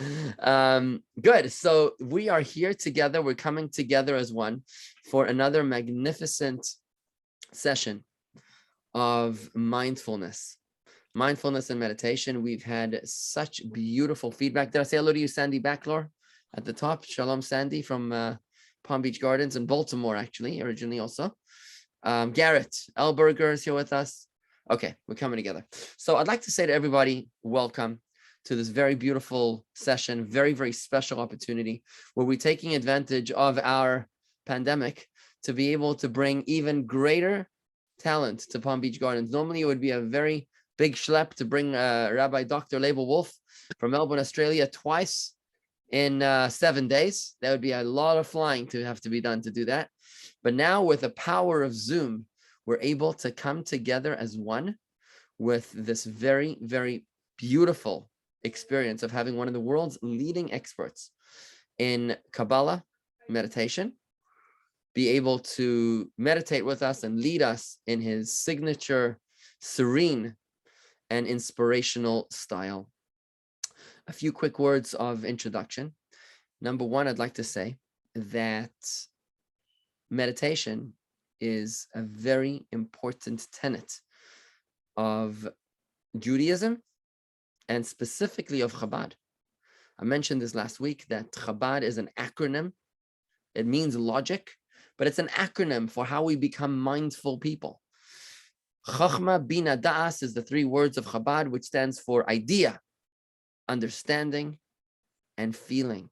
Good. So we are here together. We're coming together as one for another magnificent session of mindfulness. Mindfulness and meditation. We've had such beautiful feedback. Did I say hello to you, Sandy Backlor, at the top? Shalom, Sandy, from Palm Beach Gardens in Baltimore, actually, originally also. Garrett Elberger is here with us. Okay, we're coming together. So I'd like to say to everybody, welcome to this very beautiful session, very, very special opportunity where we're taking advantage of our pandemic to be able to bring even greater talent to Palm Beach Gardens. Normally, it would be a very big schlep to bring Rabbi Dr. Label Wolf from Melbourne, Australia, twice in 7 days. That would be a lot of flying to have to be done to do that. But now with the power of Zoom, we're able to come together as one with this very, very beautiful experience of having one of the world's leading experts in Kabbalah meditation be able to meditate with us and lead us in his signature, serene and inspirational style. A few quick words of introduction. Number one, I'd like to say that meditation is a very important tenet of Judaism and specifically of Chabad. I mentioned this last week that Chabad is an acronym. It means logic, but it's an acronym for how we become mindful people. Chachma, Bina, Da'as is the three words of Chabad, which stands for idea, understanding, and feeling.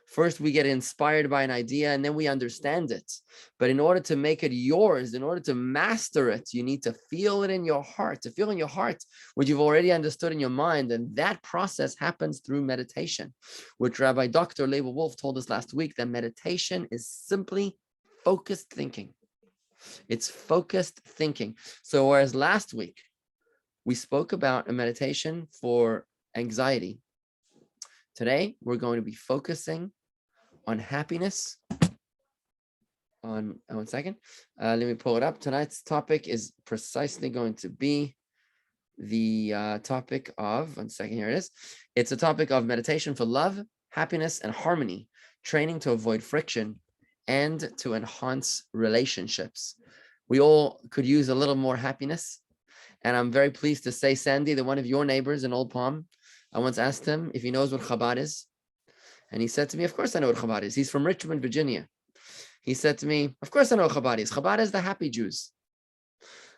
First, we get inspired by an idea and then we understand it. But in order to make it yours, in order to master it, you need to feel it in your heart, to feel in your heart what you've already understood in your mind. And that process happens through meditation, which Rabbi Dr. Label Wolf told us last week, that meditation is simply focused thinking. It's focused thinking. So whereas last week we spoke about a meditation for anxiety, today we're going to be focusing on happiness. On 1 second, let me pull it up. Tonight's topic is precisely going to be the topic of 1 second. Here it is. It's a topic of meditation for love, happiness, and harmony, training to avoid friction and to enhance relationships. We all could use a little more happiness, and I'm very pleased to say, Sandy, that one of your neighbors in Old Palm, I once asked him if he knows what Chabad is. And he said to me, of course I know what Chabad is. He's from Richmond, Virginia. He said to me, of course I know what Chabad is. Chabad is the happy Jews.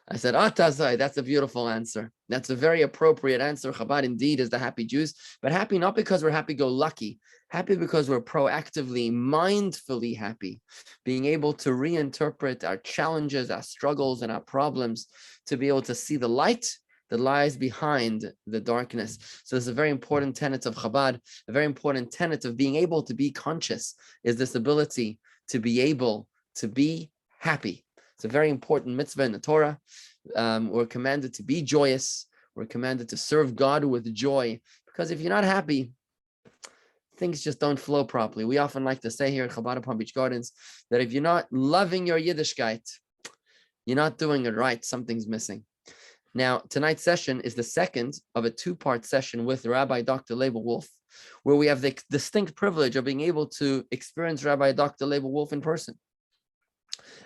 I said, Tazai, that's a beautiful answer. That's a very appropriate answer. Chabad indeed is the happy Jews, but happy not because we're happy-go-lucky, happy because we're proactively, mindfully happy, being able to reinterpret our challenges, our struggles, and our problems to be able to see the light that lies behind the darkness. So this is a very important tenet of Chabad, a very important tenet of being able to be conscious, is this ability to be able to be happy. It's a very important mitzvah in the Torah. We're commanded to be joyous. We're commanded to serve God with joy, because if you're not happy, things just don't flow properly. We often like to say here at Chabad Palm Beach Gardens that if you're not loving your Yiddishkeit, you're not doing it right. Something's missing. Now, tonight's session is the second of a two-part session with Rabbi Dr. Label Wolf, where we have the distinct privilege of being able to experience Rabbi Dr. Label Wolf in person.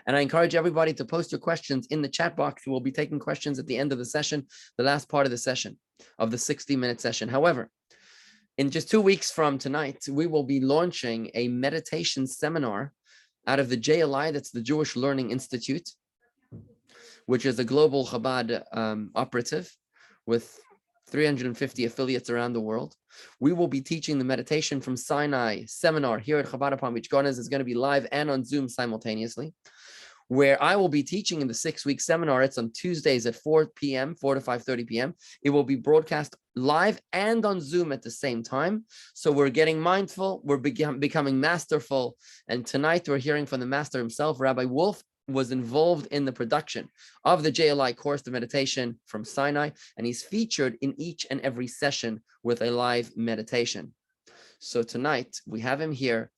And I encourage everybody to post your questions in the chat box. We'll be taking questions at the end of the session, the last part of the session, of the 60-minute session. However, in just 2 weeks from tonight, we will be launching a meditation seminar out of the JLI, that's the Jewish Learning Institute, which is a global Chabad operative with 350 affiliates around the world. We will be teaching the meditation from Sinai seminar here at Chabad Palm Beach Gardens. It's going to be live and on Zoom simultaneously, where I will be teaching in the 6-week seminar. It's on Tuesdays at 4 p.m., 4 to 5:30 p.m. It will be broadcast live and on Zoom at the same time. So we're getting mindful, we're becoming masterful. And tonight we're hearing from the master himself, Rabbi Wolf, was involved in the production of the JLI course, the meditation from Sinai, and he's featured in each and every session with a live meditation. So tonight we have him here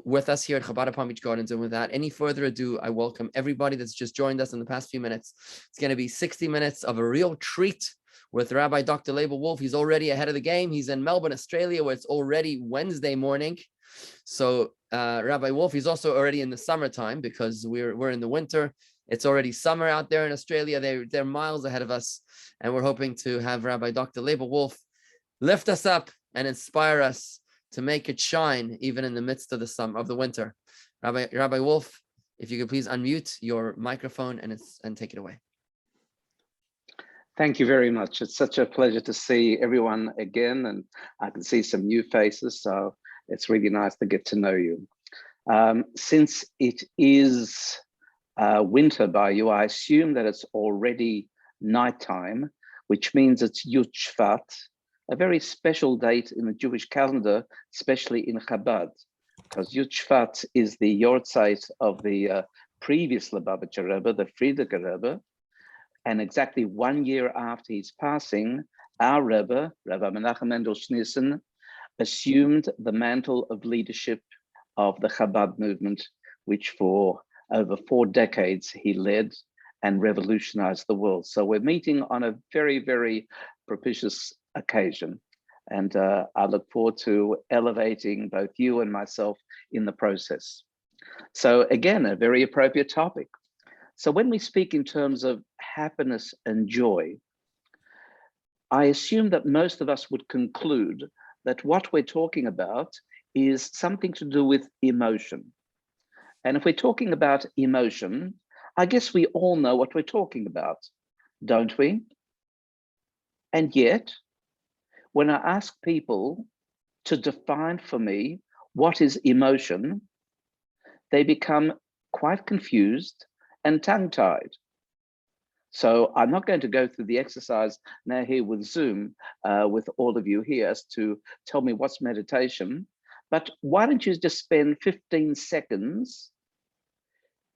with us here at Chabad Palm Beach Gardens. And without any further ado, I welcome everybody that's just joined us in the past few minutes. It's going to be 60 minutes of a real treat with Rabbi Dr. Label Wolf. He's already ahead of the game. He's in Melbourne, Australia, where it's already Wednesday morning. So Rabbi Wolf, he's also already in the summertime because we're in the winter. It's already summer out there in Australia. They're miles ahead of us. And we're hoping to have Rabbi Dr. Label Wolf lift us up and inspire us to make it shine even in the midst of the winter. Rabbi Wolf, if you could please unmute your microphone and take it away. Thank you very much. It's such a pleasure to see everyone again, and I can see some new faces, so it's really nice to get to know you. Since it is winter by you, I assume that it's already nighttime, which means it's Yud Shvat, a very special date in the Jewish calendar, especially in Chabad, because Yud Shvat is the Yortzeit of the previous Lubavitcher Rebbe, the Frierdiker Rebbe, and exactly 1 year after his passing, our Rebbe, Rabbi Menachem Mendel Schneerson, assumed the mantle of leadership of the Chabad movement, which for over 4 decades he led and revolutionized the world. So we're meeting on a very, very propitious occasion. And I look forward to elevating both you and myself in the process. So again, a very appropriate topic. So when we speak in terms of happiness and joy, I assume that most of us would conclude that what we're talking about is something to do with emotion. And if we're talking about emotion, I guess we all know what we're talking about, don't we? And yet, when I ask people to define for me what is emotion, they become quite confused and tongue-tied. So I'm not going to go through the exercise now here with Zoom with all of you here as to tell me what's meditation, but why don't you just spend 15 seconds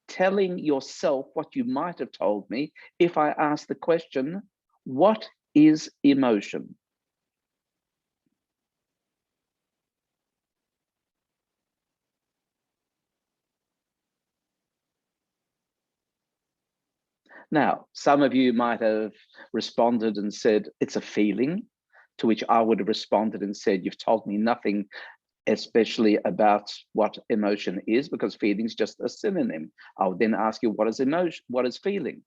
telling yourself what you might have told me if I asked the question, what is emotion? Now, some of you might have responded and said, it's a feeling, to which I would have responded and said, you've told me nothing, especially about what emotion is, because feeling is just a synonym. I would then ask you, what is emotion? What is feeling?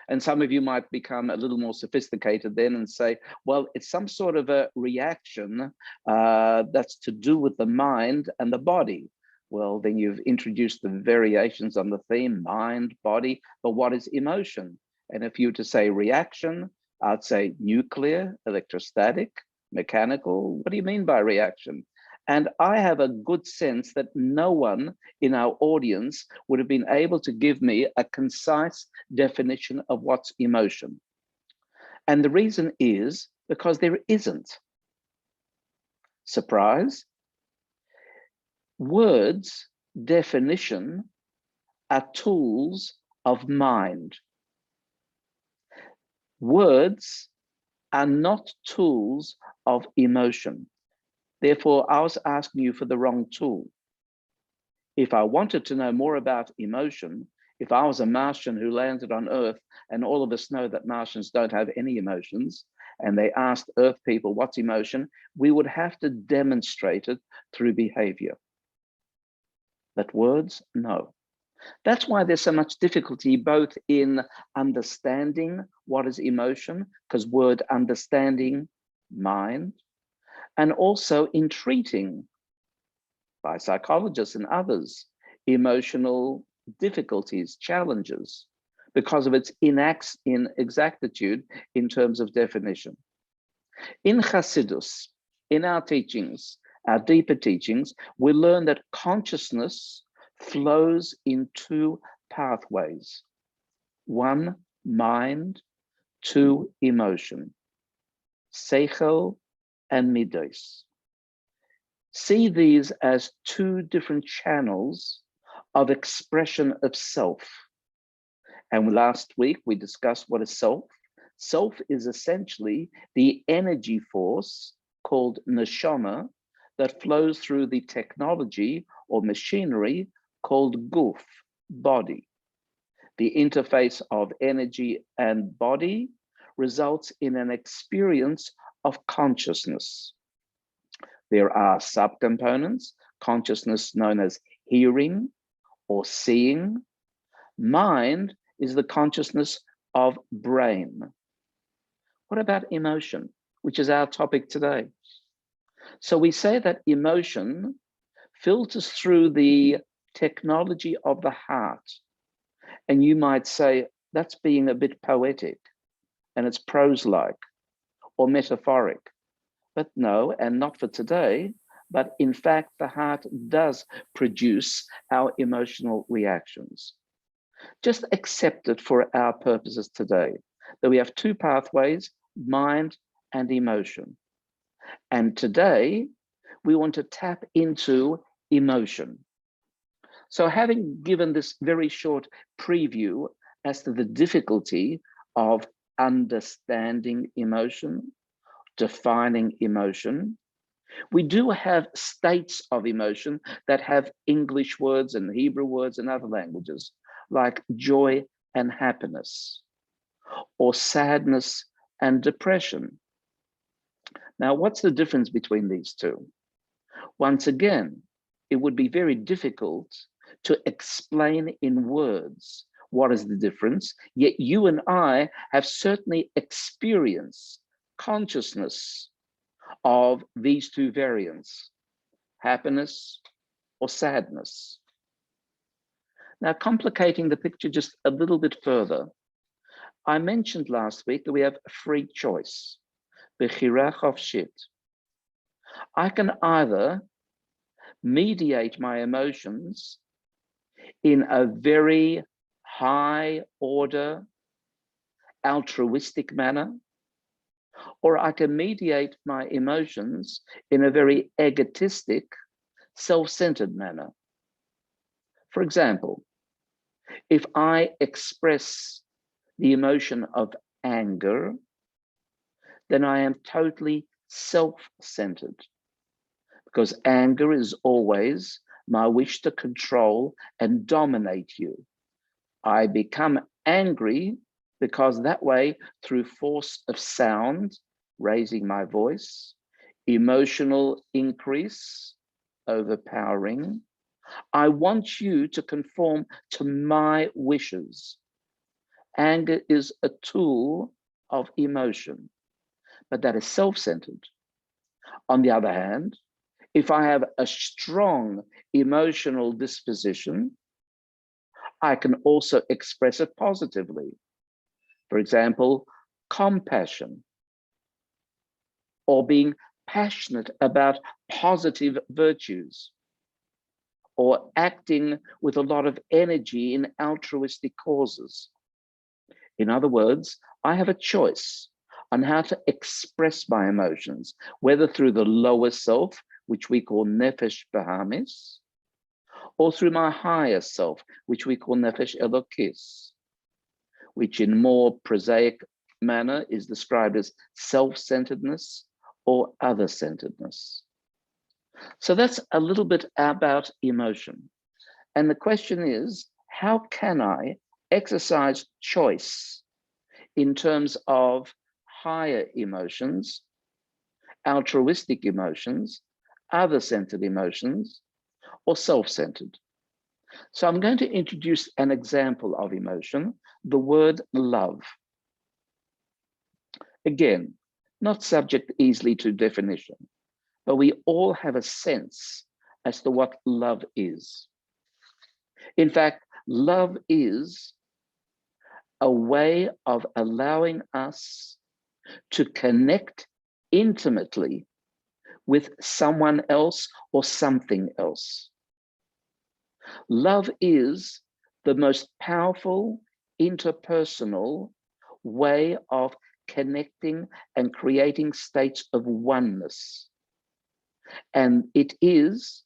And some of you might become a little more sophisticated then and say, well, it's some sort of a reaction that's to do with the mind and the body. Well, then you've introduced the variations on the theme, mind, body, but what is emotion? And if you were to say reaction, I'd say nuclear, electrostatic, mechanical. What do you mean by reaction? And I have a good sense that no one in our audience would have been able to give me a concise definition of what's emotion. And the reason is because there isn't. Surprise? Words, definition, are tools of mind. Words are not tools of emotion. Therefore, I was asking you for the wrong tool. If I wanted to know more about emotion, if I was a Martian who landed on Earth, and all of us know that Martians don't have any emotions, and they asked Earth people, what's emotion? We would have to demonstrate it through behavior. But words, no. That's why there's so much difficulty both in understanding what is emotion, because word understanding, mind, and also in treating, by psychologists and others, emotional difficulties, challenges, because of its inexactitude in terms of definition. In Hasidus, in our teachings, our deeper teachings, we learn that consciousness flows in 2 pathways. 1, mind, 2, emotion. Seichel and midos. See these as 2 different channels of expression of self. And last week we discussed what is self. Self is essentially the energy force called neshama that flows through the technology or machinery called guf, body. The interface of energy and body results in an experience of consciousness. There are subcomponents, consciousness known as hearing or seeing. Mind is the consciousness of brain. What about emotion, which is our topic today? So we say that emotion filters through the technology of the heart. And you might say that's being a bit poetic and it's prose-like or metaphoric. But no, and not for today, but in fact, the heart does produce our emotional reactions. Just accept it for our purposes today, that we have two pathways, mind and emotion. And today, we want to tap into emotion. So having given this very short preview as to the difficulty of understanding emotion, defining emotion, we do have states of emotion that have English words and Hebrew words and other languages, like joy and happiness, or sadness and depression. Now, what's the difference between these two? Once again, it would be very difficult to explain in words what is the difference, yet you and I have certainly experienced consciousness of these two variants, happiness or sadness. Now, complicating the picture just a little bit further, I mentioned last week that we have free choice, bechira chofshit. I can either mediate my emotions in a very high order, altruistic manner, or I can mediate my emotions in a very egotistic, self-centered manner. For example, if I express the emotion of anger, then I am totally self-centered, because anger is always my wish to control and dominate you. I become angry because that way, through force of sound, raising my voice, emotional increase, overpowering, I want you to conform to my wishes. Anger is a tool of emotion, but that is self-centered. On the other hand, if I have a strong emotional disposition, I can also express it positively. For example, compassion, or being passionate about positive virtues, or acting with a lot of energy in altruistic causes. In other words, I have a choice on how to express my emotions, whether through the lower self, which we call nefesh bahamis, or through my higher self, which we call nefesh elokis, which in more prosaic manner is described as self-centeredness or other-centeredness. So that's a little bit about emotion. And the question is, how can I exercise choice in terms of higher emotions, altruistic emotions, other-centered emotions, or self-centered? So I'm going to introduce an example of emotion, the word love. Again, not subject easily to definition, but we all have a sense as to what love is. In fact, love is a way of allowing us to connect intimately with someone else or something else. Love is the most powerful interpersonal way of connecting and creating states of oneness. And it is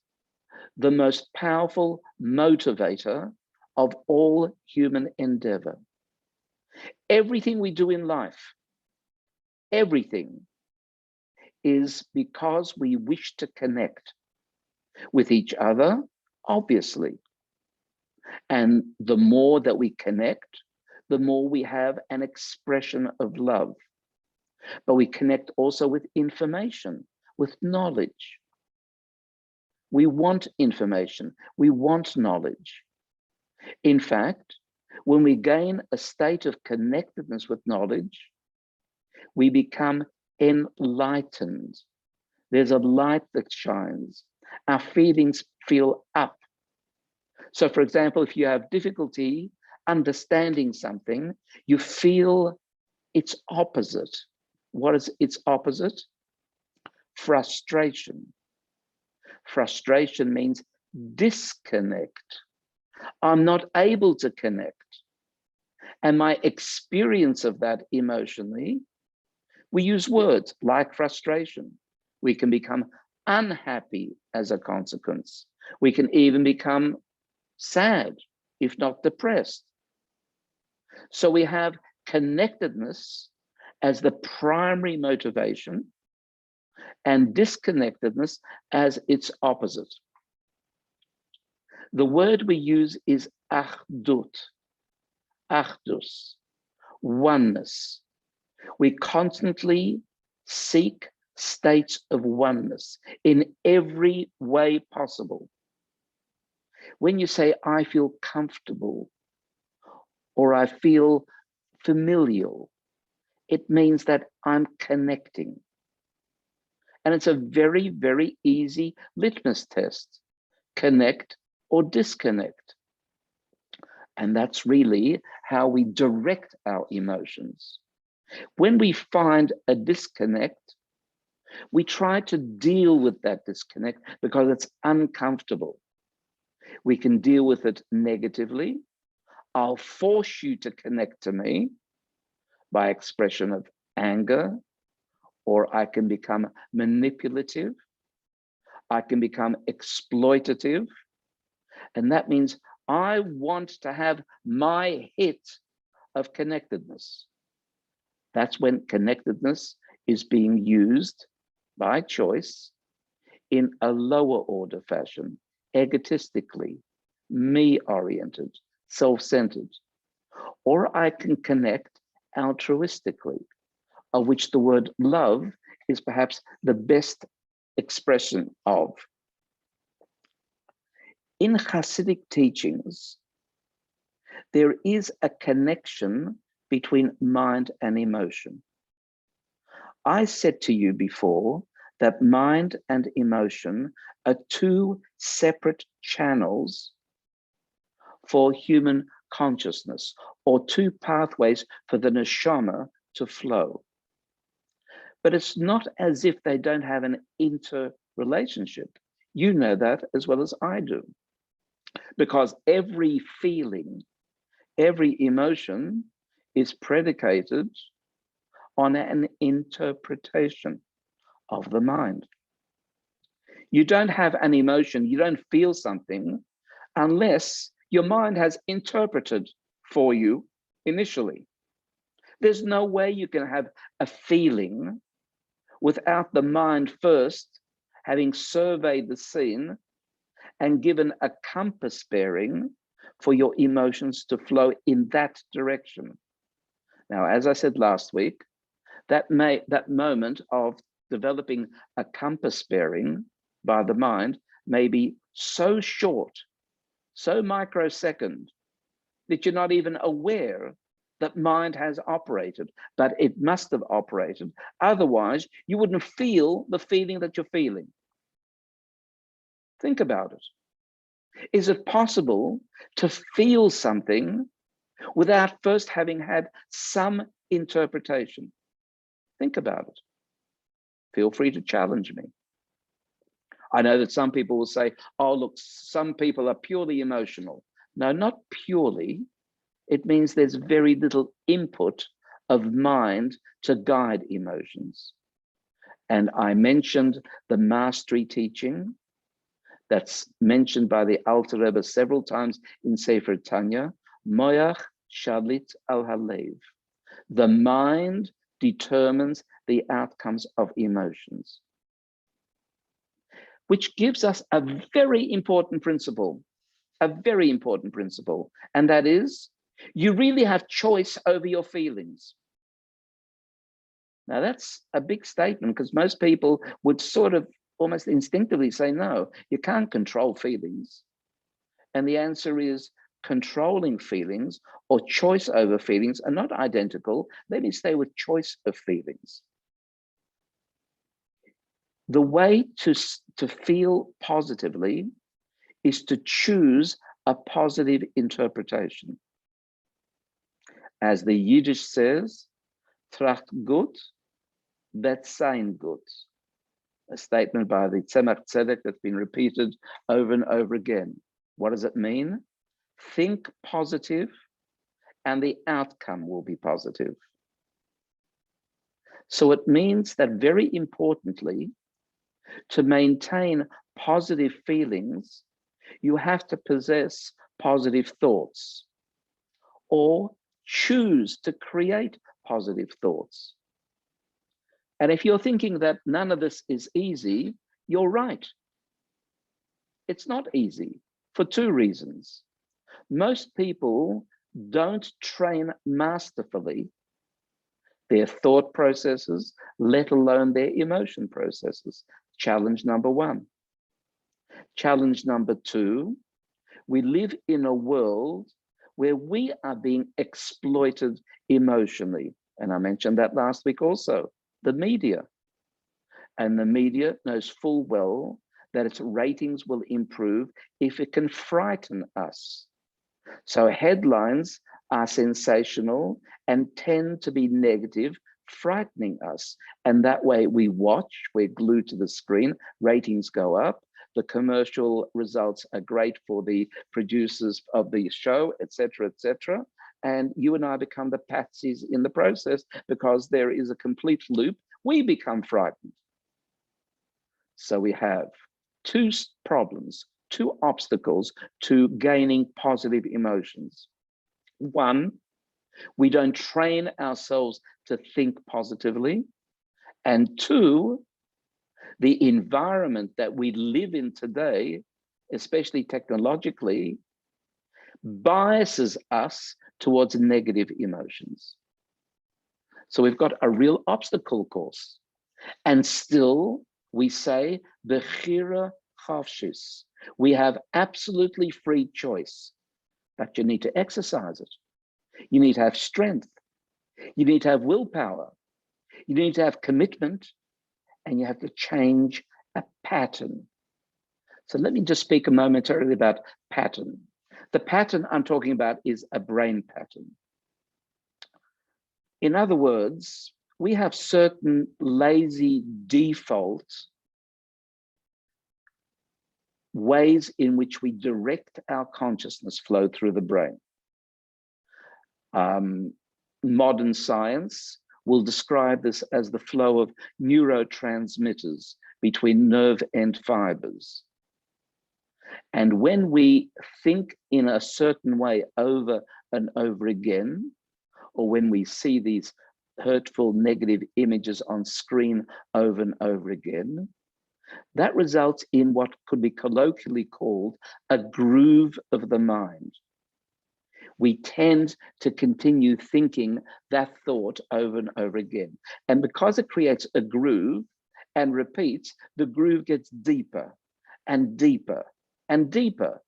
the most powerful motivator of all human endeavor. Everything we do in life, everything, is because we wish to connect with each other, obviously. And the more that we connect, the more we have an expression of love. But we connect also with information, with knowledge. We want information, we want knowledge. In fact, when we gain a state of connectedness with knowledge, we become enlightened. There's a light that shines. Our feelings feel up. So for example, if you have difficulty understanding something, you feel its opposite. What is its opposite? Frustration. Frustration means disconnect. I'm not able to connect. And my experience of that emotionally, we use words like frustration. We can become unhappy as a consequence. We can even become sad, if not depressed. So we have connectedness as the primary motivation and disconnectedness as its opposite. The word we use is achdut, achdus, oneness. We constantly seek states of oneness in every way possible. When you say, I feel comfortable, or I feel familial, it means that I'm connecting. And it's a very, very easy litmus test. Connect or disconnect. And that's really how we direct our emotions. When we find a disconnect, we try to deal with that disconnect because it's uncomfortable. We can deal with it negatively. I'll force you to connect to me by expression of anger, or I can become manipulative. I can become exploitative. And that means I want to have my hit of connectedness. That's when connectedness is being used by choice in a lower order fashion, egotistically, me-oriented, self-centered. Or I can connect altruistically, of which the word love is perhaps the best expression of. In Hasidic teachings, there is a connection between mind and emotion. I said to you before that mind and emotion are two separate channels for human consciousness, or two pathways for the neshama to flow. But it's not as if they don't have an interrelationship. You know that as well as I do. Because every feeling, every emotion is predicated on an interpretation of the mind. You don't have an emotion, you don't feel something unless your mind has interpreted for you initially. There's no way you can have a feeling without the mind first having surveyed the scene and given a compass bearing for your emotions to flow in that direction. Now, as I said last week, that moment of developing a compass bearing by the mind may be so short, so microsecond, that you're not even aware that mind has operated, but it must have operated. Otherwise, you wouldn't feel the feeling that you're feeling. Think about it. Is it possible to feel something without first having had some interpretation? Think about it. Feel free to challenge me. I know that some people will say, oh, look, some people are purely emotional. No, not purely. It means there's very little input of mind to guide emotions. And I mentioned the mastery teaching that's mentioned by the Alter Rebbe several times in Sefer Tanya, Moyach Shalit al Halev. The mind determines the outcomes of emotions, which gives us a very important principle, and that is You really have choice over your feelings. Now, that's a big statement because most people would sort of almost instinctively say, no, you can't control feelings. And the answer is controlling feelings or choice over feelings are not identical. Let me stay with choice of feelings. The way to feel positively is to choose a positive interpretation. As the Yiddish says, tracht gut, bet sein gut. A statement by the Tzemach Tzedek that's been repeated over and over again. What does it mean? Think positive and the outcome will be positive. So it means that very importantly, to maintain positive feelings, you have to possess positive thoughts or choose to create positive thoughts. And if you're thinking that none of this is easy, you're right. It's not easy for two reasons. Most people don't train masterfully their thought processes, let alone their emotion processes. Challenge number one. Challenge number two, we live in a world where we are being exploited emotionally. And I mentioned that last week also, the media. And the media knows full well that its ratings will improve if it can frighten us. So headlines are sensational and tend to be negative, frightening us. And that way we watch, we're glued to the screen, ratings go up, the commercial results are great for the producers of the show, etc., etc. And you and I become the patsies in the process because there is a complete loop. We become frightened. So we have two problems, two obstacles to gaining positive emotions. One, we don't train ourselves to think positively. And two, the environment that we live in today, especially technologically, biases us towards negative emotions. So we've got a real obstacle course. And still, we say, Bechira Chavshis. We have absolutely free choice, but you need to exercise it. You need to have strength. You need to have willpower. You need to have commitment, and you have to change a pattern. So let me just speak momentarily about pattern. The pattern I'm talking about is a brain pattern. In other words, we have certain lazy default ways in which we direct our consciousness flow through the brain. Modern science will describe this as the flow of neurotransmitters between nerve end fibers. And when we think in a certain way over and over again, or when we see these hurtful, negative images on screen over and over again, that results in what could be colloquially called a groove of the mind. We tend to continue thinking that thought over and over again. And because it creates a groove and repeats, the groove gets deeper and deeper and deeper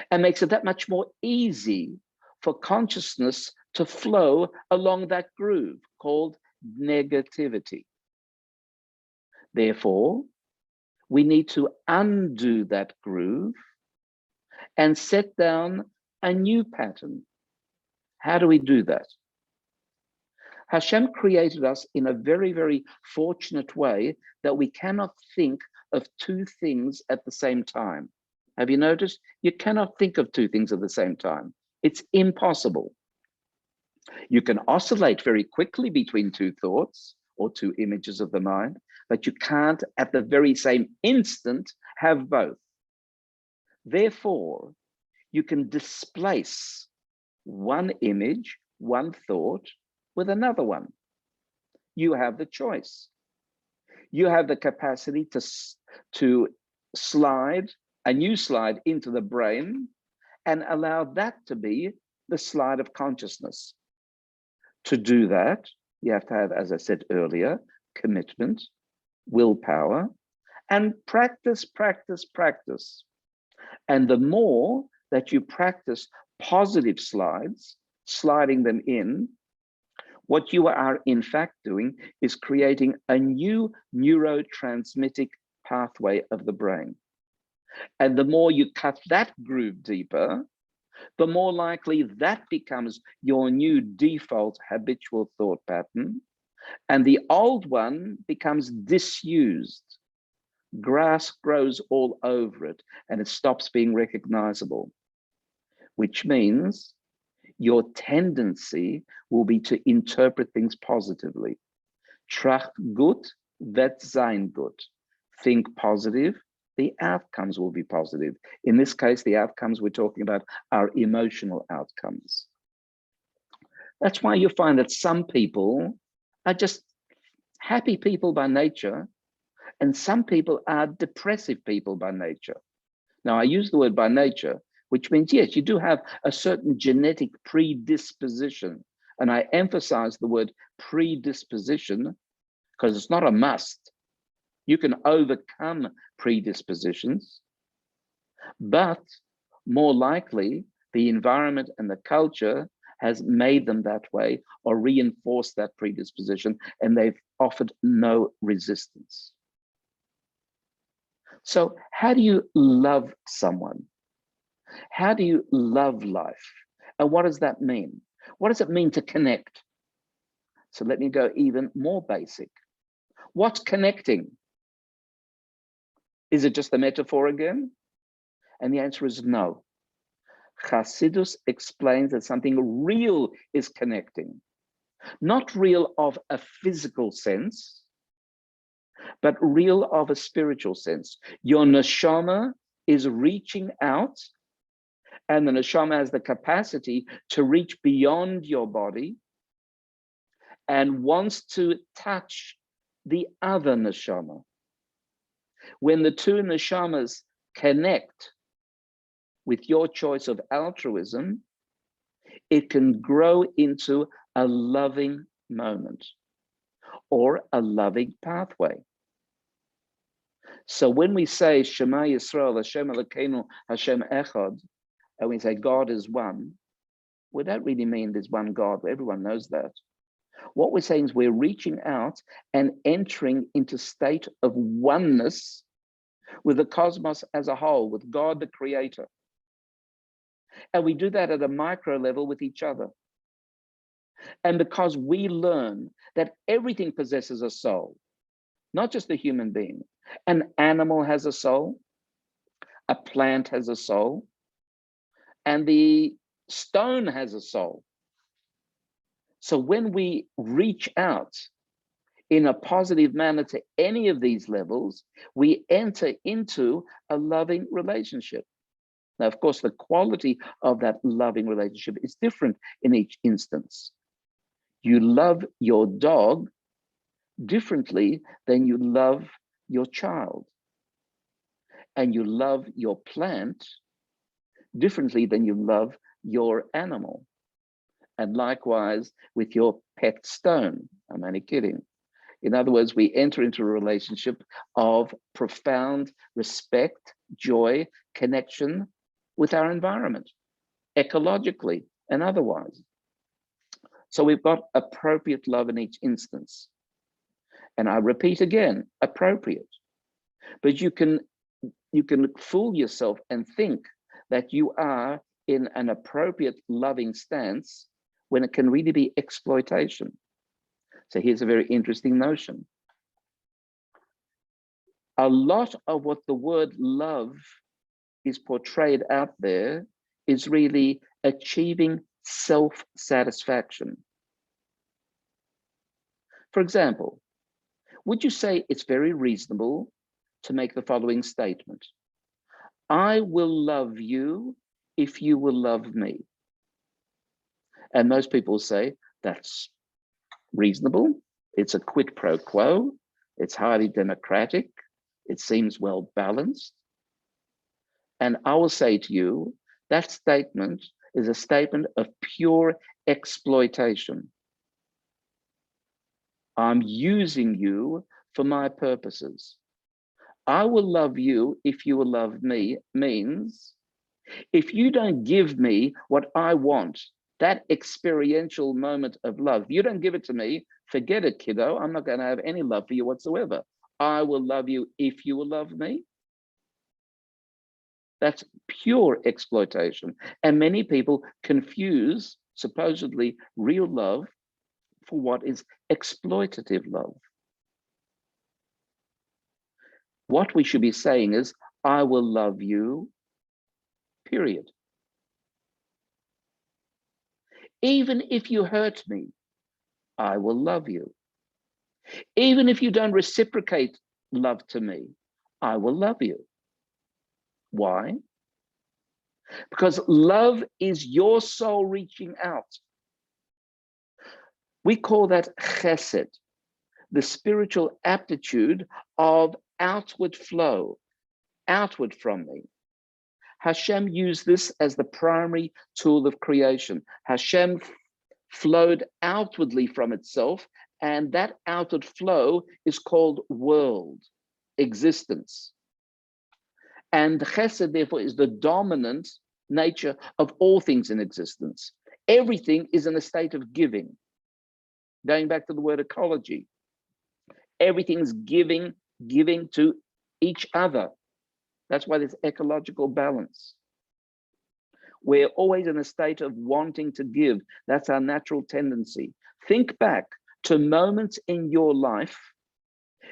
and makes it that much more easy for consciousness to flow along that groove called negativity. Therefore, we need to undo that groove and set down a new pattern. How do we do that? Hashem created us in a very, very fortunate way that we cannot think of two things at the same time. Have you noticed? You cannot think of two things at the same time. It's impossible. You can oscillate very quickly between two thoughts or two images of the mind, but you can't at the very same instant have both. Therefore, you can displace one image, one thought with another one. You have the choice. You have the capacity to slide a new slide into the brain and allow that to be the slide of consciousness. To do that, you have to have, as I said earlier, commitment, willpower, and practice, practice, practice. And the more that you practice positive slides, sliding them in, what you are in fact doing is creating a new neurotransmittic pathway of the brain. And the more you cut that groove deeper, the more likely that becomes your new default habitual thought pattern. And the old one becomes disused. Grass grows all over it and it stops being recognizable, which means your tendency will be to interpret things positively. Tracht gut, wird sein gut. Think positive, the outcomes will be positive. In this case, the outcomes we're talking about are emotional outcomes. That's why you find that some people are just happy people by nature, and some people are depressive people by nature. Now, I use the word by nature, which means, yes, you do have a certain genetic predisposition. And I emphasize the word predisposition because it's not a must. You can overcome predispositions, but more likely the environment and the culture has made them that way or reinforced that predisposition, and they've offered no resistance. So how do you love someone? How do you love life? And what does that mean? What does it mean to connect? So let me go even more basic. What's connecting? Is it just a metaphor again? And the answer is no. Chassidus explains that something real is connecting. Not real of a physical sense, but real of a spiritual sense. Your neshama is reaching out, and the neshama has the capacity to reach beyond your body and wants to touch the other neshama. When the two neshamas connect with your choice of altruism, it can grow into a loving moment or a loving pathway. So when we say Shema Yisrael, Hashem Elokeinu, Hashem Echad, and we say God is one, we don't really mean there's one God. Everyone knows that. What we're saying is we're reaching out and entering into state of oneness with the cosmos as a whole, with God the creator. And we do that at a micro level with each other. And because we learn that everything possesses a soul, not just the human being. An animal has a soul, a plant has a soul, and the stone has a soul. So when we reach out in a positive manner to any of these levels, we enter into a loving relationship. Now, of course, the quality of that loving relationship is different in each instance. You love your dog differently than you love your child. And you love your plant differently than you love your animal. And likewise with your pet stone. I'm only kidding. In other words, we enter into a relationship of profound respect, joy, connection with our environment, ecologically and otherwise. So we've got appropriate love in each instance. And I repeat again, appropriate. But you can fool yourself and think that you are in an appropriate loving stance when it can really be exploitation. So here's a very interesting notion. A lot of what the word love is portrayed out there is really achieving self-satisfaction. For example, would you say it's very reasonable to make the following statement? I will love you if you will love me. And most people say that's reasonable. It's a quid pro quo. It's highly democratic. It seems well balanced. And I will say to you, that statement is a statement of pure exploitation. I'm using you for my purposes. I will love you if you will love me means if you don't give me what I want, that experiential moment of love, you don't give it to me, forget it, kiddo. I'm not going to have any love for you whatsoever. I will love you if you will love me. That's pure exploitation. And many people confuse supposedly real love for what is exploitative love. What we should be saying is, I will love you, period. Even if you hurt me, I will love you. Even if you don't reciprocate love to me, I will love you. Why? Because love is your soul reaching out. We call that chesed, the spiritual aptitude of outward flow, outward from me. Hashem used this as the primary tool of creation. Hashem flowed outwardly from itself, and that outward flow is called world, existence. And chesed, therefore, is the dominant nature of all things in existence. Everything is in a state of giving. Going back to the word ecology, everything's giving to each other. That's why there's ecological balance. We're always in a state of wanting to give. That's our natural tendency. Think back to moments in your life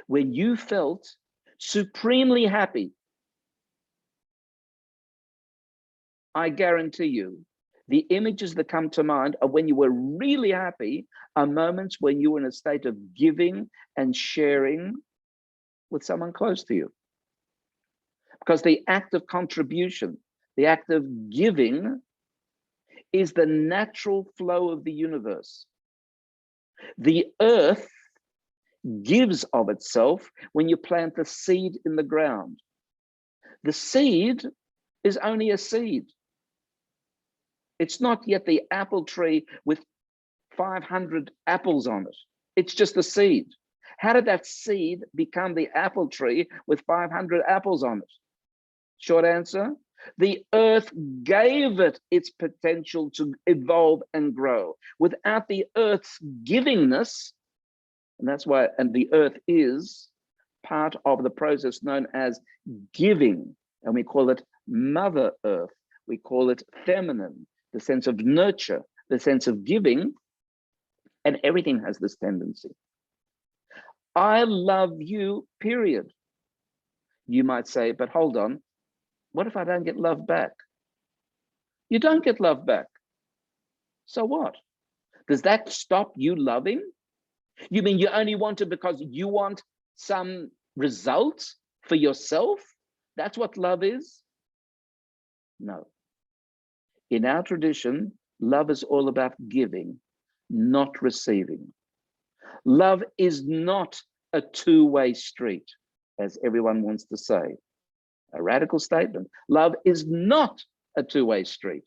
when you felt supremely happy. I guarantee you, the images that come to mind of when you were really happy are moments when you were in a state of giving and sharing with someone close to you. Because the act of contribution, the act of giving is the natural flow of the universe. The earth gives of itself when you plant the seed in the ground. The seed is only a seed. It's not yet the apple tree with 500 apples on it. It's just a seed. How did that seed become the apple tree with 500 apples on it? Short answer, the earth gave it its potential to evolve and grow. Without the earth's givingness, and that's why, and the earth is part of the process known as giving, and we call it Mother Earth. We call it feminine, the sense of nurture, the sense of giving, and everything has this tendency. I love you, period. You might say, but hold on, what if I don't get love back? You don't get love back. So what? Does that stop you loving? You mean you only want it because you want some result for yourself? That's what love is? No. In our tradition, love is all about giving, not receiving. Love is not a two-way street, as everyone wants to say. A radical statement. Love is not a two-way street.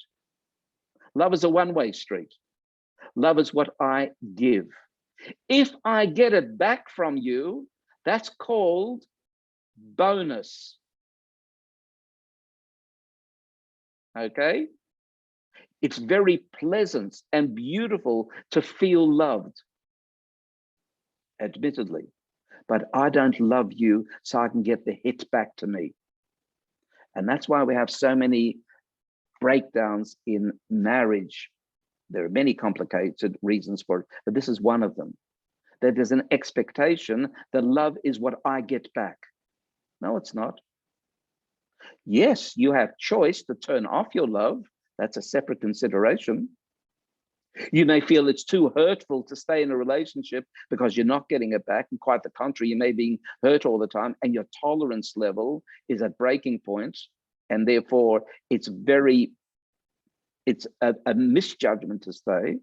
Love is a one-way street. Love is what I give. If I get it back from you, that's called bonus. Okay? It's very pleasant and beautiful to feel loved, admittedly, but I don't love you so I can get the hit back to me. And that's why we have so many breakdowns in marriage. There are many complicated reasons for it, but this is one of them. That there's an expectation that love is what I get back. No, it's not. Yes, you have choice to turn off your love. That's a separate consideration. You may feel it's too hurtful to stay in a relationship because you're not getting it back. And quite the contrary, you may be hurt all the time and your tolerance level is at breaking point. And therefore, it's a misjudgment to stay.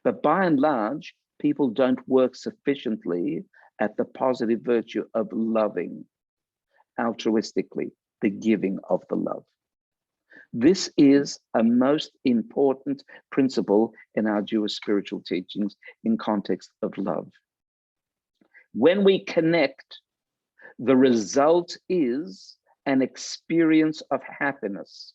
But by and large, people don't work sufficiently at the positive virtue of loving altruistically, the giving of the love. This is a most important principle in our Jewish spiritual teachings in context of love. When we connect, the result is an experience of happiness.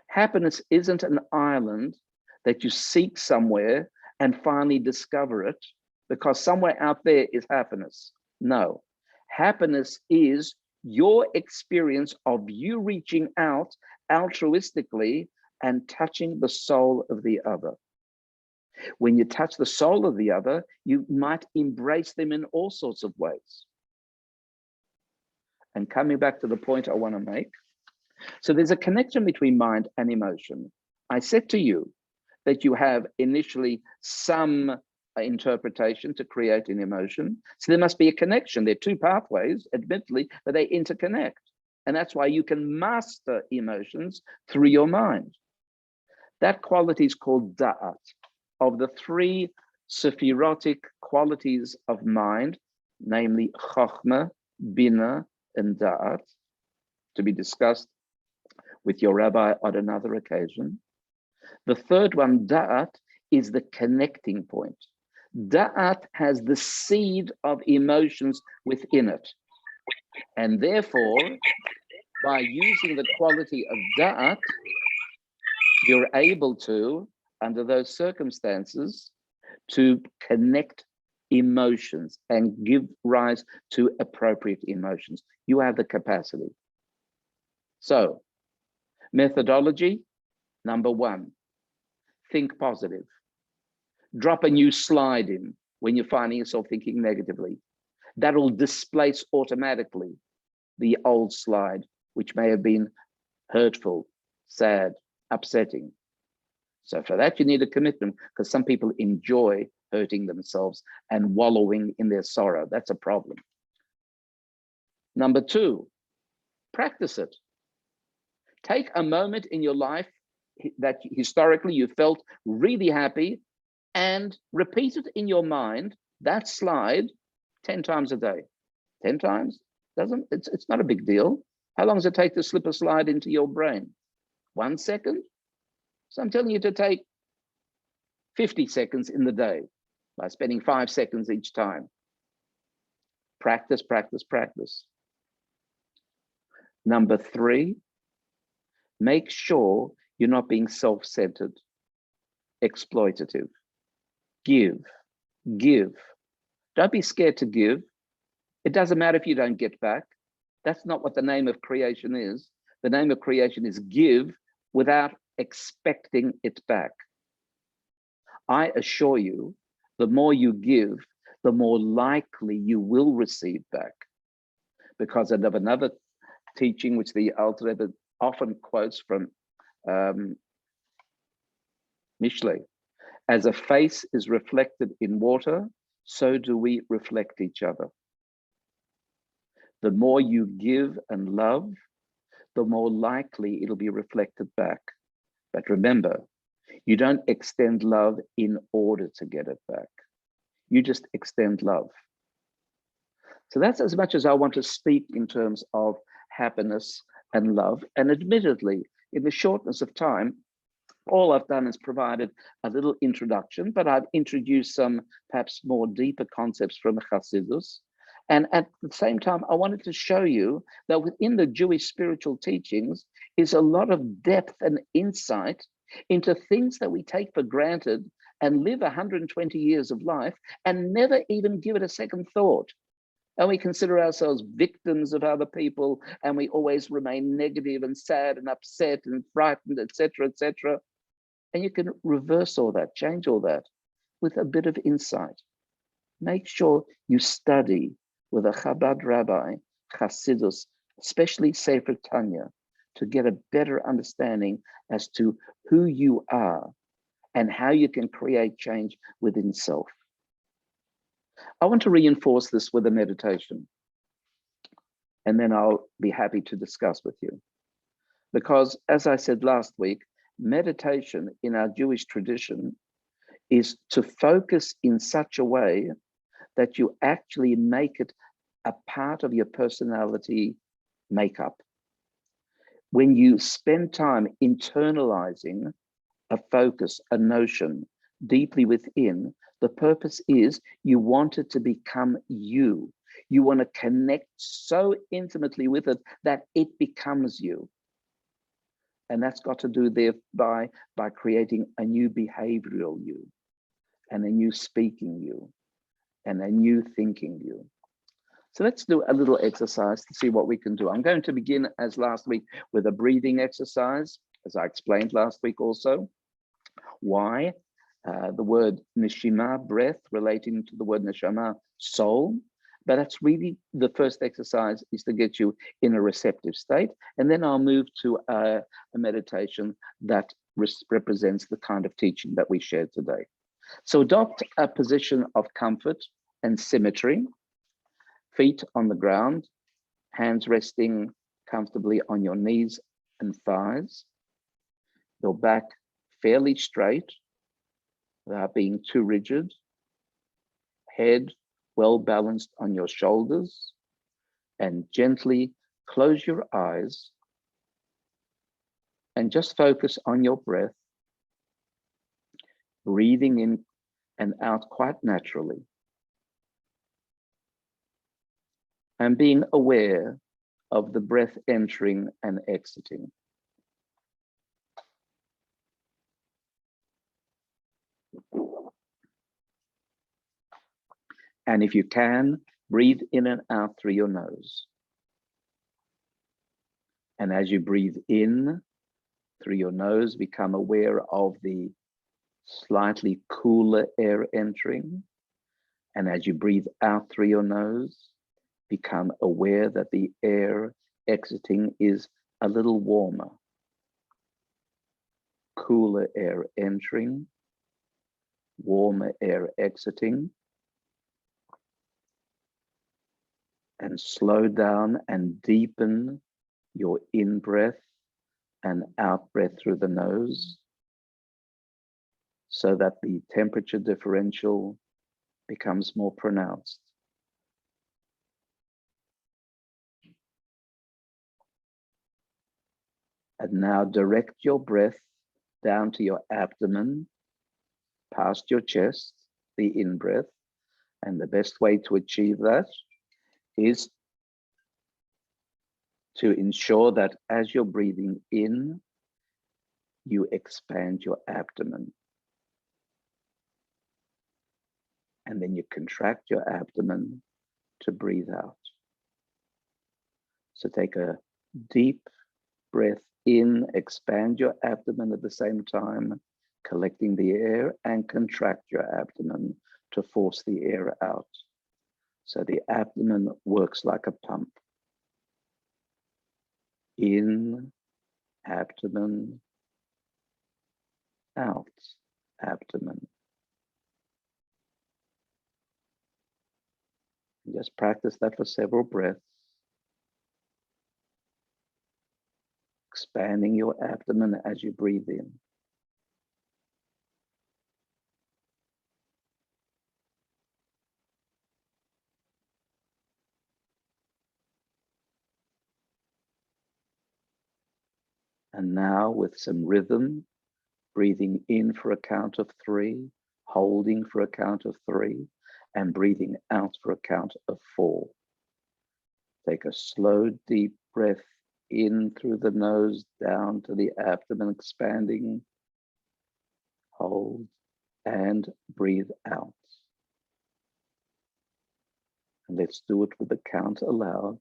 Happiness isn't an island that you seek somewhere and finally discover it because somewhere out there is happiness. No, happiness is your experience of you reaching out altruistically and touching the soul of the other. When you touch the soul of the other, you might embrace them in all sorts of ways. And coming back to the point I want to make, so there's a connection between mind and emotion. I said to you that you have initially some interpretation to create an emotion. So there must be a connection. There are two pathways, admittedly, but they interconnect. And that's why you can master emotions through your mind. That quality is called da'at. Of the three Sophiatic qualities of mind, namely chokhmah, bina, and da'at, to be discussed with your rabbi on another occasion. The third one, da'at, is the connecting point. Da'at has the seed of emotions within it. And therefore, by using the quality of da'at, you're able to, under those circumstances, to connect emotions and give rise to appropriate emotions. You have the capacity. So, methodology, number one, think positive. Drop a new slide in when you're finding yourself thinking negatively. That'll displace automatically the old slide, which may have been hurtful, sad, upsetting. So for that, you need a commitment, because some people enjoy hurting themselves and wallowing in their sorrow. That's a problem. Number two, practice it. Take a moment in your life that historically you felt really happy and repeat it in your mind, that slide 10 times a day. 10 times? It's not a big deal. How long does it take to slip a slide into your brain? 1 second? So I'm telling you to take 50 seconds in the day by spending 5 seconds each time. Practice, practice, practice. Number three, make sure you're not being self-centered, exploitative. Give, give. Don't be scared to give. It doesn't matter if you don't get back. That's not what the name of creation is. The name of creation is give without expecting it back. I assure you, the more you give, the more likely you will receive back. Because of another teaching which the Alter Rebbe often quotes from Mishle, as a face is reflected in water, so do we reflect each other. The more you give and love, the more likely it'll be reflected back. But remember, you don't extend love in order to get it back. You just extend love. So that's as much as I want to speak in terms of happiness and love. And admittedly, in the shortness of time, all I've done is provided a little introduction, but I've introduced some perhaps more deeper concepts from Chassidus. And at the same time, I wanted to show you that within the Jewish spiritual teachings is a lot of depth and insight into things that we take for granted and live 120 years of life and never even give it a second thought. And we consider ourselves victims of other people, and we always remain negative and sad and upset and frightened, etc., etc. And you can reverse all that, change all that with a bit of insight. Make sure you study with a Chabad rabbi, Chassidus, especially Sefer Tanya, to get a better understanding as to who you are and how you can create change within self. I want to reinforce this with a meditation, and then I'll be happy to discuss with you. Because as I said last week, meditation in our Jewish tradition is to focus in such a way that you actually make it a part of your personality makeup. when you spend time internalizing a focus, a notion deeply within, the purpose is you want it to become you. You want to connect so intimately with it that it becomes you. And that's got to do thereby by creating a new behavioral you, and a new speaking you, and a new thinking you. So let's do a little exercise to see what we can do. I'm going to begin, as last week, with a breathing exercise, as I explained last week also. Why? The word neshima, breath, relating to the word neshama, soul. But that's really the first exercise, is to get you in a receptive state. And then I'll move to a meditation that represents the kind of teaching that we shared today. So adopt a position of comfort and symmetry, feet on the ground, hands resting comfortably on your knees and thighs, your back fairly straight without being too rigid, head well balanced on your shoulders, and gently close your eyes and just focus on your breath, breathing in and out quite naturally, and being aware of the breath entering and exiting. And if you can, breathe in and out through your nose. And as you breathe in through your nose, become aware of the slightly cooler air entering. And as you breathe out through your nose, become aware that the air exiting is a little warmer. Cooler air entering, warmer air exiting. And slow down and deepen your in-breath and out-breath through the nose, so that the temperature differential becomes more pronounced. And now direct your breath down to your abdomen, past your chest, the in-breath. And the best way to achieve that is to ensure that as you're breathing in, you expand your abdomen. And then you contract your abdomen to breathe out. So take a deep breath in, expand your abdomen at the same time, collecting the air, and contract your abdomen to force the air out. So the abdomen works like a pump. In, abdomen, out, abdomen. Just practice that for several breaths. Expanding your abdomen as you breathe in. And now with some rhythm, breathing in for a count of 3, holding for a count of 3, and breathing out for a count of 4. Take a slow, deep breath in through the nose, down to the abdomen, expanding. Hold and breathe out. And let's do it with the count aloud.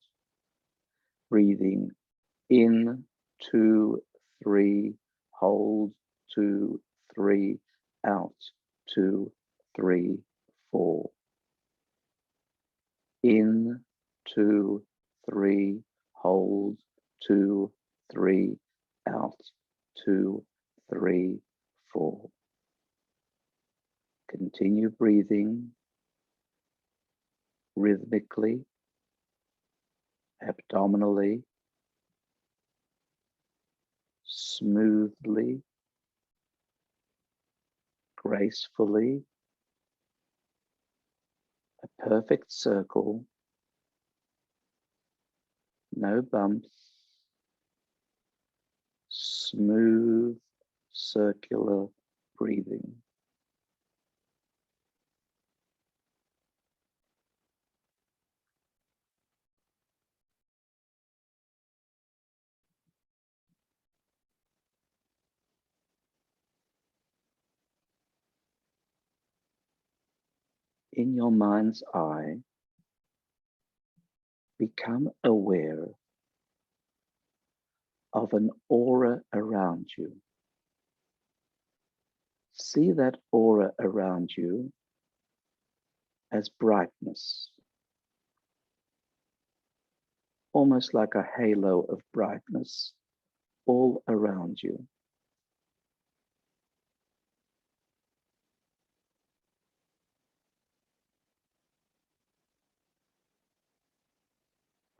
Breathing in, 2, 3, hold, 2, 3, out, 2, 3, 4. In, 2, 3, hold, 2, 3, out, 2, 3, 4. Continue breathing rhythmically, abdominally, smoothly, gracefully, a perfect circle, no bumps, smooth, circular breathing. In your mind's eye, become aware of an aura around you. See that aura around you as brightness, almost like a halo of brightness all around you.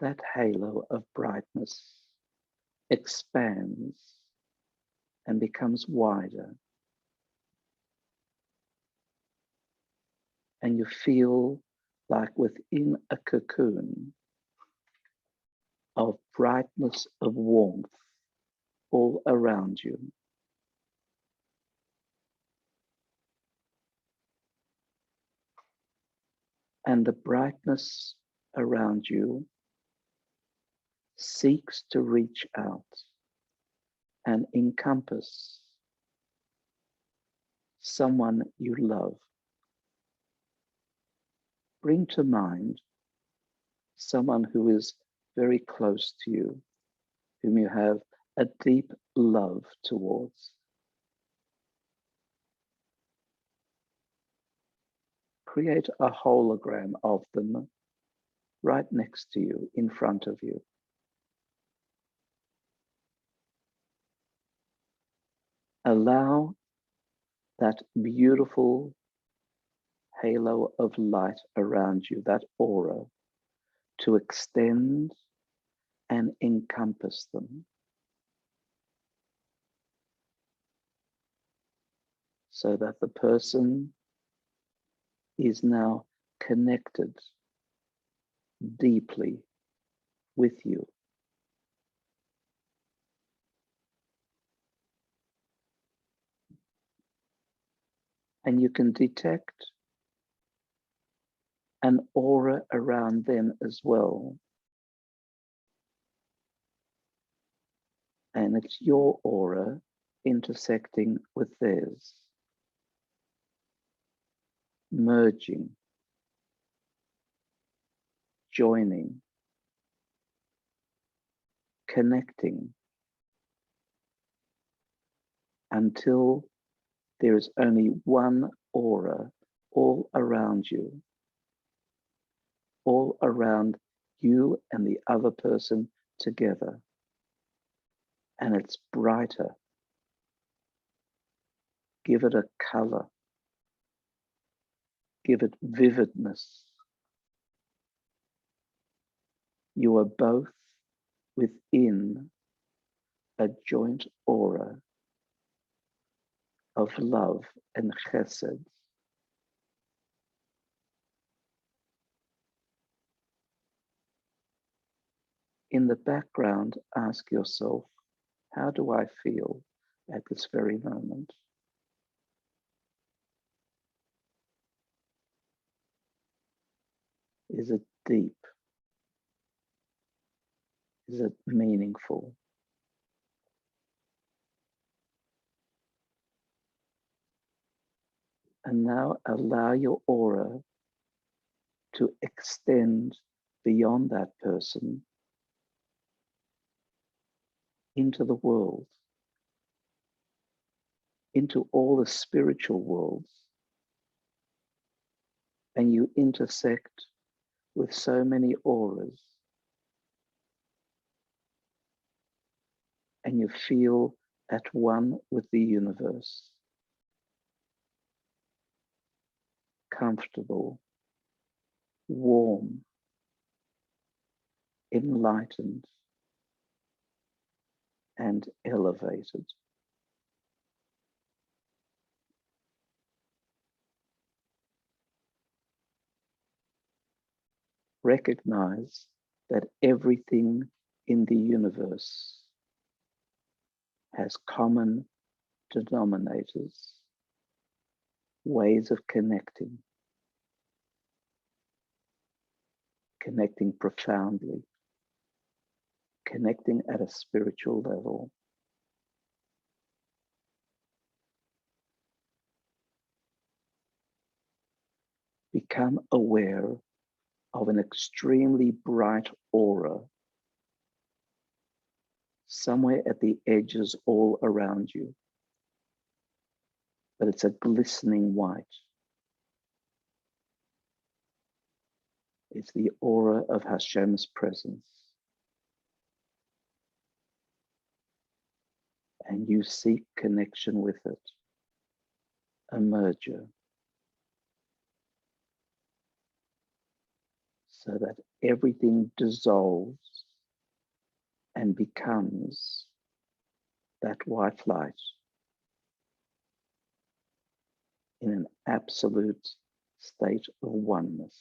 That halo of brightness expands and becomes wider, and you feel like within a cocoon of brightness, of warmth all around you. And the brightness around you seeks to reach out and encompass someone you love. Bring to mind someone who is very close to you, whom you have a deep love towards. Create a hologram of them right next to you, in front of you. Allow that beautiful halo of light around you, that aura, to extend and encompass them, so that the person is now connected deeply with you. And you can detect an aura around them as well. And it's your aura intersecting with theirs, merging, joining, connecting, until there is only one aura all around you, all around you and the other person together. And it's brighter. Give it a color. Give it vividness. You are both within a joint aura of love and chesed. In the background, ask yourself, how do I feel at this very moment? Is it deep? Is it meaningful? And now allow your aura to extend beyond that person into the world, into all the spiritual worlds. And you intersect with so many auras. And you feel at one with the universe. Comfortable, warm, enlightened, and elevated. Recognize that everything in the universe has common denominators, ways of connecting profoundly, connecting at a spiritual level. Become aware of an extremely bright aura somewhere at the edges all around you, but it's a glistening white. It's the aura of Hashem's presence. And you seek connection with it, a merger, so that everything dissolves and becomes that white light in an absolute state of oneness,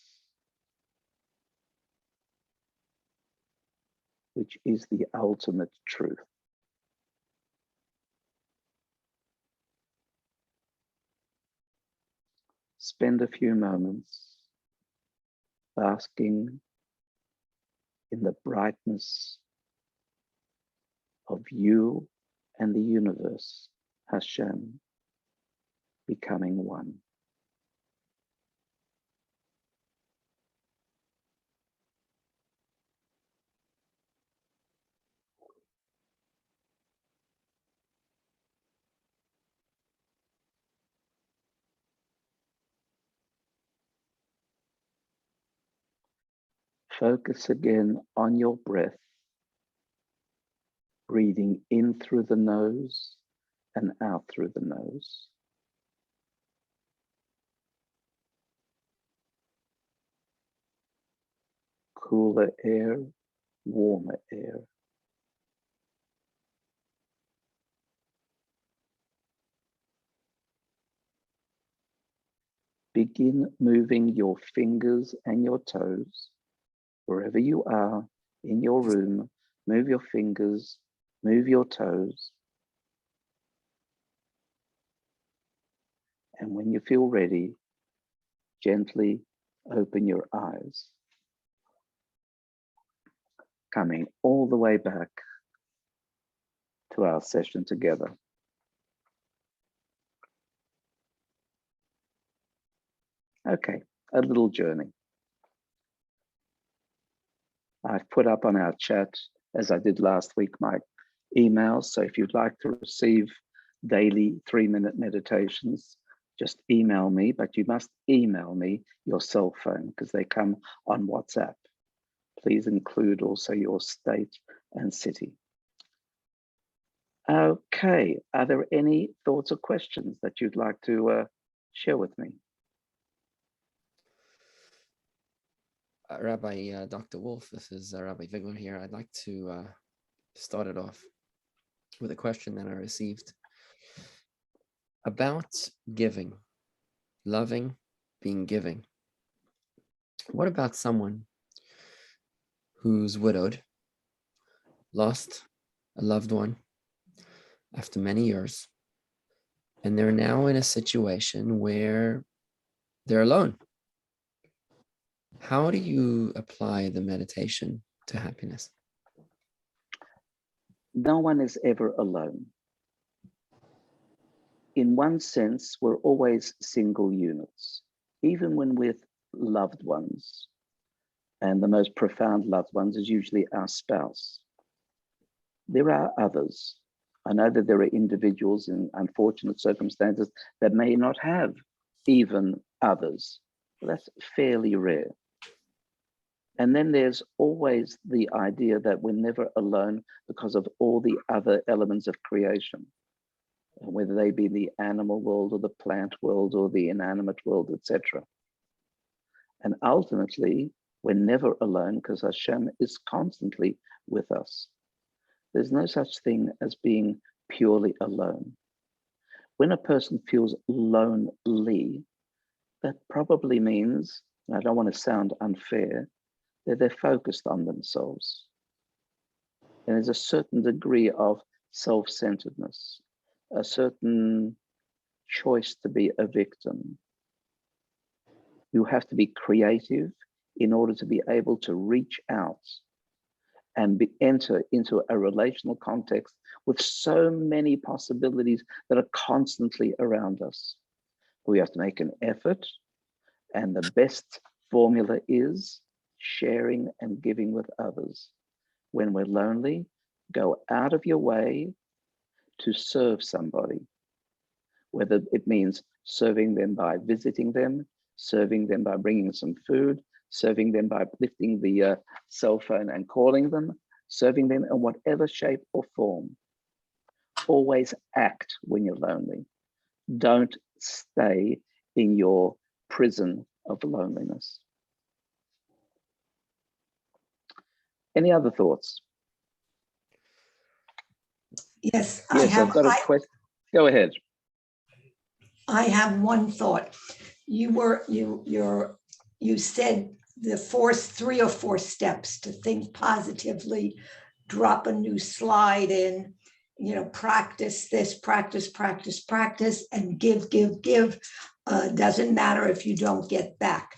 which is the ultimate truth. Spend a few moments basking in the brightness of you and the universe, Hashem, becoming one. Focus again on your breath, breathing in through the nose and out through the nose. Cooler air, warmer air. Begin moving your fingers and your toes. Wherever you are in your room, move your fingers, move your toes. And when you feel ready, gently open your eyes. Coming all the way back to our session together. Okay, a little journey. I've put up on our chat, as I did last week, my emails. So if you'd like to receive daily 3-minute meditations, just email me, but you must email me your cell phone because they come on WhatsApp. Please include also your state and city. Okay, are there any thoughts or questions that you'd like to share with me? Rabbi Dr. Wolf, this is Rabbi Vigler here. I'd like to start it off with a question that I received about giving, loving, being giving. What about someone who's widowed, lost a loved one after many years, and they're now in a situation where they're alone? How do you apply the meditation to happiness? No one is ever alone. In one sense, we're always single units, even when with loved ones. And the most profound loved ones is usually our spouse. There are others. I know that there are individuals in unfortunate circumstances that may not have even others. That's fairly rare. And then there's always the idea that we're never alone because of all the other elements of creation, whether they be the animal world or the plant world or the inanimate world, etc. And ultimately, we're never alone because Hashem is constantly with us. There's no such thing as being purely alone. When a person feels lonely, that probably means, and I don't want to sound unfair, that they're focused on themselves. And there's a certain degree of self-centeredness, a certain choice to be a victim. You have to be creative in order to be able to reach out and enter into a relational context with so many possibilities that are constantly around us. We have to make an effort, and the best formula is sharing and giving with others. When we're lonely, go out of your way to serve somebody, whether it means serving them by visiting them, serving them by bringing some food, serving them by lifting the cell phone and calling them, serving them in whatever shape or form. Always act when you're lonely. Don't stay in your prison of loneliness. Any other thoughts? Yes, Yes, I've got a question. Go ahead. I have one thought. You said the three or four steps to think positively, drop a new slide in, practice this, practice, and give. Doesn't matter if you don't get back.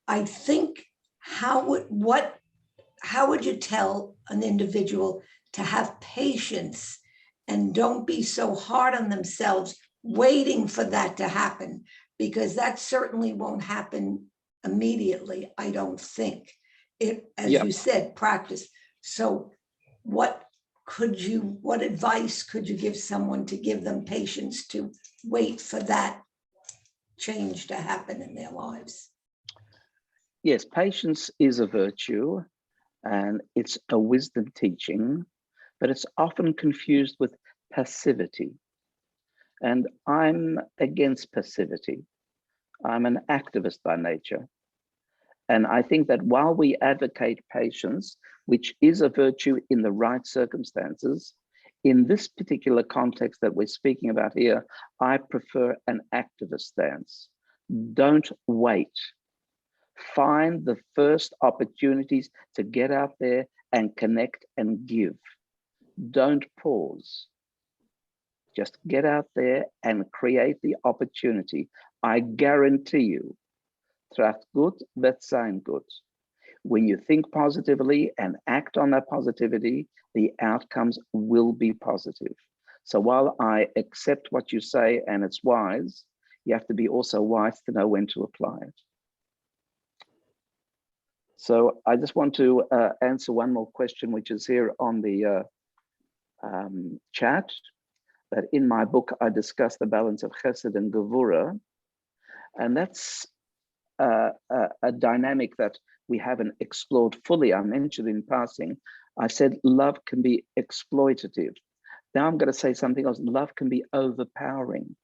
I think how would you tell an individual to have patience and don't be so hard on themselves waiting for that to happen? Because that certainly won't happen immediately, I don't think. You said, practice. So what advice could you give someone to give them patience to wait for that change to happen in their lives? Yes, patience is a virtue and it's a wisdom teaching, but it's often confused with passivity. And I'm against passivity. I'm an activist by nature. And I think that while we advocate patience, which is a virtue in the right circumstances, in this particular context that we're speaking about here, I prefer an activist stance. Don't wait. Find the first opportunities to get out there and connect and give. Don't pause. Just get out there and create the opportunity. I guarantee you, tracht gut, wird sein gut. When you think positively and act on that positivity, the outcomes will be positive. So while I accept what you say and it's wise, you have to be also wise to know when to apply it. So I just want to answer one more question, which is here on the chat, that in my book, I discuss the balance of chesed and gevura, and that's a dynamic that we haven't explored fully. I mentioned in passing, I said love can be exploitative. Now I'm going to say something else. Love can be overpowering.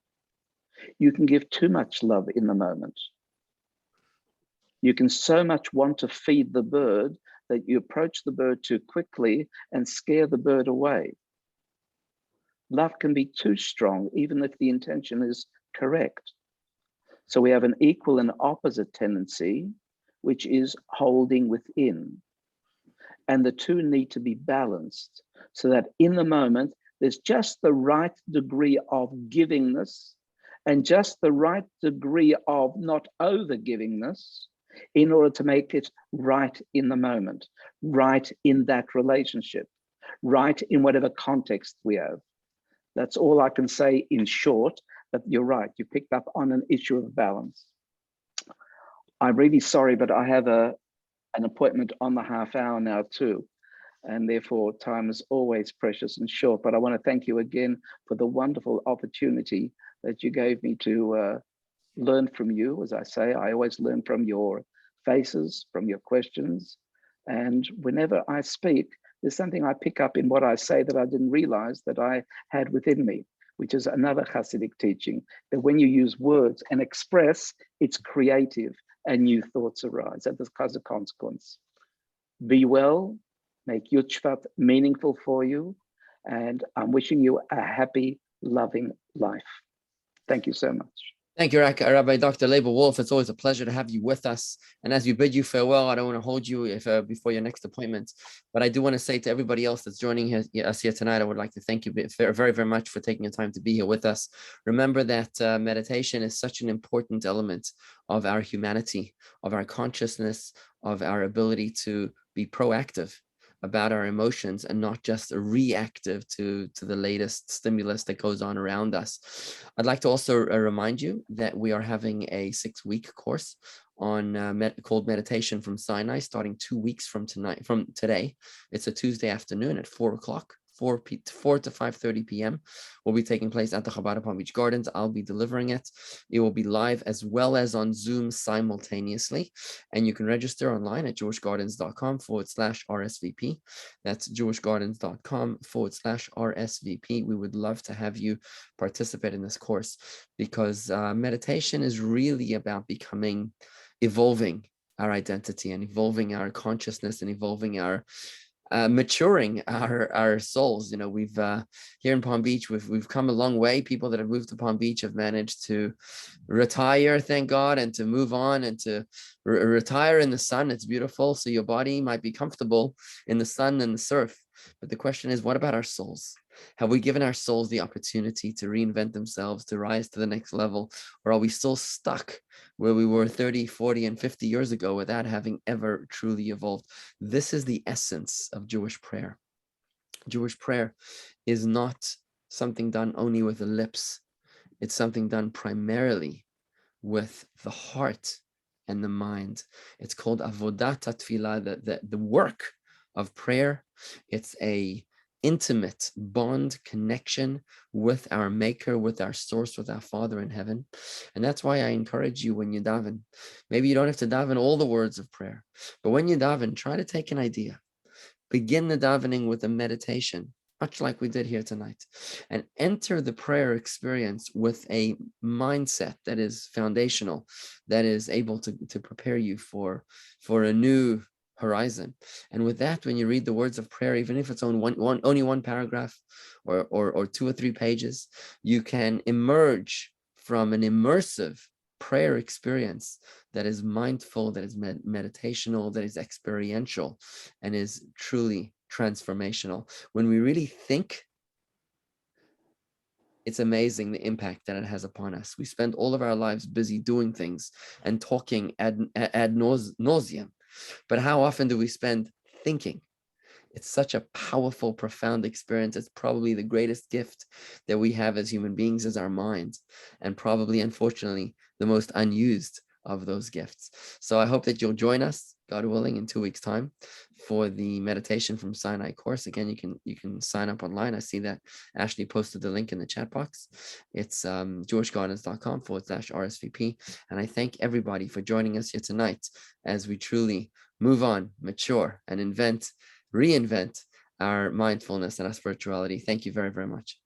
You can give too much love in the moment. You can so much want to feed the bird that you approach the bird too quickly and scare the bird away. Love can be too strong, even if the intention is correct. So we have an equal and opposite tendency, which is holding within. And the two need to be balanced so that in the moment, there's just the right degree of givingness and just the right degree of not over givingness in order to make it right in the moment, right in that relationship, right in whatever context we have. That's all I can say in short, but you're right, you picked up on an issue of balance. I'm really sorry, but I have an appointment on the half hour now too, and therefore time is always precious and short, but I want to thank you again for the wonderful opportunity that you gave me to learn from you. As I say, I always learn from your faces, from your questions, and whenever I speak, there's something I pick up in what I say that I didn't realize that I had within me, which is another Hasidic teaching, that when you use words and express, it's creative and new thoughts arise. That is as a consequence. Be well, make Yud Shvat meaningful for you, and I'm wishing you a happy, loving life. Thank you so much. Thank you, Rabbi Dr. Labor Wolf. It's always a pleasure to have you with us. And as we bid you farewell, I don't want to hold you before your next appointment, but I do want to say to everybody else that's joining us here tonight, I would like to thank you very, very much for taking the time to be here with us. Remember that meditation is such an important element of our humanity, of our consciousness, of our ability to be proactive about our emotions and not just reactive to the latest stimulus that goes on around us. I'd like to also remind you that we are having a 6-week course on called Meditation from Sinai, starting 2 weeks from today. It's a Tuesday afternoon at 4 o'clock. 4 to 5:30 p.m. will be taking place at the Chabad Palm Beach Gardens. I'll be delivering it. It will be live as well as on Zoom simultaneously. And you can register online at jewishgardens.com/RSVP. That's jewishgardens.com/RSVP. We would love to have you participate in this course because meditation is really about evolving our identity and evolving our consciousness and evolving our maturing our souls. We've here in Palm Beach, we've come a long way. People that have moved to Palm Beach have managed to retire, thank God, and to move on and to retire in the sun. It's beautiful. So your body might be comfortable in the sun and the surf. But the question is, what about our souls? Have we given our souls the opportunity to reinvent themselves, to rise to the next level? Or are we still stuck where we were 30, 40, and 50 years ago without having ever truly evolved? This is the essence of Jewish prayer. Jewish prayer is not something done only with the lips. It's something done primarily with the heart and the mind. It's called avodat tefillah, the work of prayer. It's a intimate bond connection with our maker, with our source, with our Father in heaven. And that's why I encourage you when you daven. Maybe you don't have to daven all the words of prayer, but when you daven, try to take an idea. Begin the davening with a meditation, much like we did here tonight, and enter the prayer experience with a mindset that is foundational, that is able to prepare you for a new horizon. And with that, when you read the words of prayer, even if it's only one paragraph or 2 or 3 pages, you can emerge from an immersive prayer experience that is mindful, that is meditational, that is experiential, and is truly transformational. When we really think, it's amazing the impact that it has upon us. We spend all of our lives busy doing things and talking ad nauseum. But how often do we spend thinking? It's such a powerful, profound experience. It's probably the greatest gift that we have as human beings is our minds, and probably, unfortunately, the most unused of those gifts. So I hope that you'll join us, God willing, in 2 weeks' time for the Meditation from Sinai course. Again, you can sign up online. I see that Ashley posted the link in the chat box. It's jewishgardens.com/RSVP. And I thank everybody for joining us here tonight as we truly move on, mature, and reinvent our mindfulness and our spirituality. Thank you very, very much.